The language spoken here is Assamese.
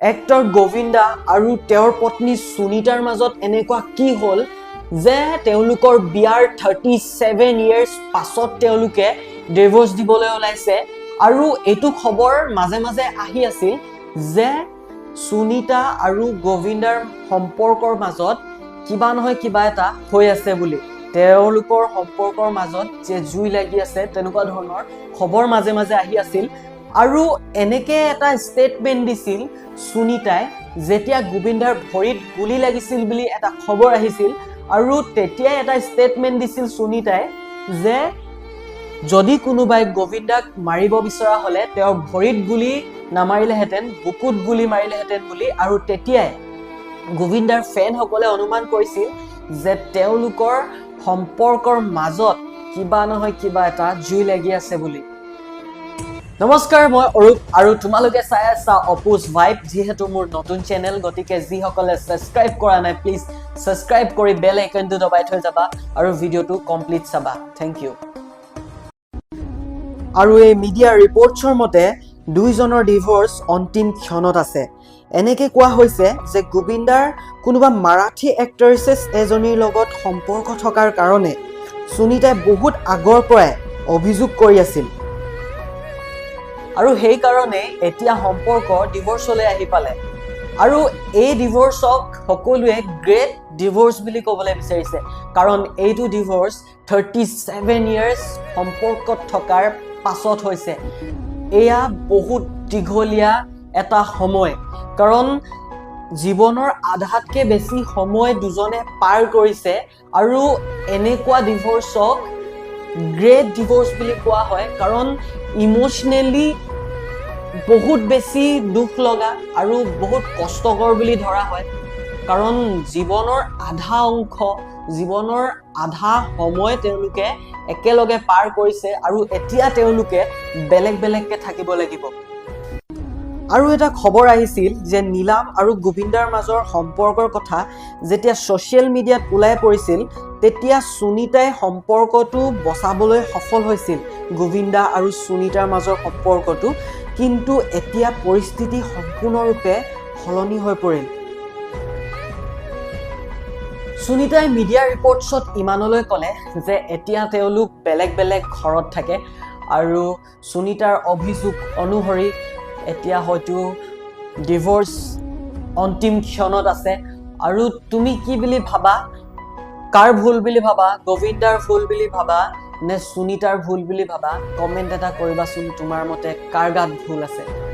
এক্টৰ গোবিন্দা আৰু তেওঁৰ পত্নী সুনিতাৰ মাজত এনেকুৱা কি হ'ল যে তেওঁলোকৰ বিয়াৰ 37 ইয়াৰ্স পাছত তেওঁলোকে ডিভোৰ্স দিবলৈ ওলাইছে আৰু এইটো খবৰ মাজে মাজে আহি আছিল যে সুনিতা আৰু গোবিন্দাৰ সম্পৰ্কৰ মাজত কিবা নহয় কিবা এটা হৈ আছে বুলি তেওঁলোকৰ সম্পৰ্কৰ মাজত যে জুই লাগি আছে তেনেকুৱা ধৰণৰ খবৰ মাজে মাজে আহি আছিল আৰু এনেকে এটা ষ্টেটমেন্ট দিছিল সুনিতাই যেতিয়া গোবিন্দাৰ ভৰিত গুলি লাগিছিল বুলি এটা খবৰ আহিছিল আৰু তেতিয়া এটা ষ্টেটমেন্ট দিছিল সুনিতাই যে যদি কোনোবাই গোবিন্দাক মাৰিব বিচৰা হলে তেওঁৰ ভৰিত গুলি নামাৰিলেহেঁতেন বুকুত গুলি মাৰিলেহেঁতেন বুলি আৰু তেতিয়াই গোবিন্দাৰ ফেন সকলে অনুমান কৰিছিল যে তেওঁলোকৰ সম্পৰ্কৰ মাজত কিবা নহয় কিবা এটা জুই লাগি আছে বুলি নমস্কাৰ মই অৰূপ আৰু তোমালোকে চাই আছা অপুজ ভাইব যেহেতু মোৰ নতুন চেনেল গতিকে যি সকলে সাবস্ক্ৰাইব কৰা নাই প্লিজ সাবস্ক্ৰাইব কৰি বেল আইকনটো দবাই থৈ যাবা আৰু ভিডিওটো কমপ্লিট চাবা থ্যাংক ইউ আৰু এই মিডিয়া ৰিপৰ্টছৰ মতে দুইজনৰ ডিভোৰ্স অন্তিম ক্ষণত আছে এনেকে কোৱা হৈছে যে গোবিন্দাৰ কোনোবা মাৰাঠী এক্ট্ৰেছেছ এজনীৰ লগত সম্পৰ্ক থকাৰ কাৰণে সুনিতাই বহুত আগৰ পৰাই অভিযোগ কৰি আছিল আৰু সেই কাৰণে এতিয়া সম্পৰ্ক ডিভোৰ্সলৈ আহি পালে আৰু এই ডিভোৰ্সক সকলোৱে গ্ৰেট ডিভোৰ্স বুলি ক'বলৈ বিচাৰিছে কাৰণ এইটো ডিভোৰ্স 37 ইয়াৰ্স সম্পৰ্কত থকাৰ পাছত হৈছে এয়া বহুত দীঘলীয়া এটা সময় কাৰণ জীৱনৰ আধাতকৈ বেছি সময় দুজনে পাৰ কৰিছে আৰু এনেকুৱা ডিভোৰ্সক গ্ৰেট ডিভোৰ্স বুলি কোৱা হয় কাৰণ ইমোশনেলি বহুত বেছি দুখ লগা আৰু বহুত কষ্টকৰ বুলি ধৰা হয় কাৰণ জীৱনৰ আধা অংশ জীৱনৰ আধা সময় তেওঁলোকে একেলগে পাৰ কৰিছে আৰু এতিয়া তেওঁলোকে বেলেগ বেলেগকৈ থাকিব লাগিব আৰু এটা খবৰ আহিছিল যে নীলাম আৰু গোবিন্দাৰ মাজৰ সম্পৰ্কৰ কথা যেতিয়া সোশ্যাল মিডিয়াত ওলাই পৰিছিল তেতিয়া সুনিতাই সম্পৰ্কটো বচাবলৈ সফল হৈছিল গোবিন্দা আৰু সুনিতাৰ মাজৰ সম্পৰ্কটো কিন্তু এতিয়া পৰিস্থিতি সম্পূৰ্ণৰূপে সলনি হৈ পৰিল সুনিতাই মিডিয়া ৰিপৰ্টছত ইমানলৈ ক'লে যে এতিয়া তেওঁলোক বেলেগ বেলেগ ঘৰত থাকে আৰু সুনিতাৰ অভিযোগ অনুসৰি এতিয়া হয়তো ডিভোৰ্স অন্তিম ক্ষণত আছে আৰু তুমি কি বুলি ভাবা কাৰ ভুল বুলি ভাবা গোবিন্দাৰ ভুল বুলি ভাবা নে সুনিতাৰ ভুল বুলি ভাবা কমেন্ট এটা কৰিবাচোন তোমাৰ মতে কাৰ গাত ভুল আছে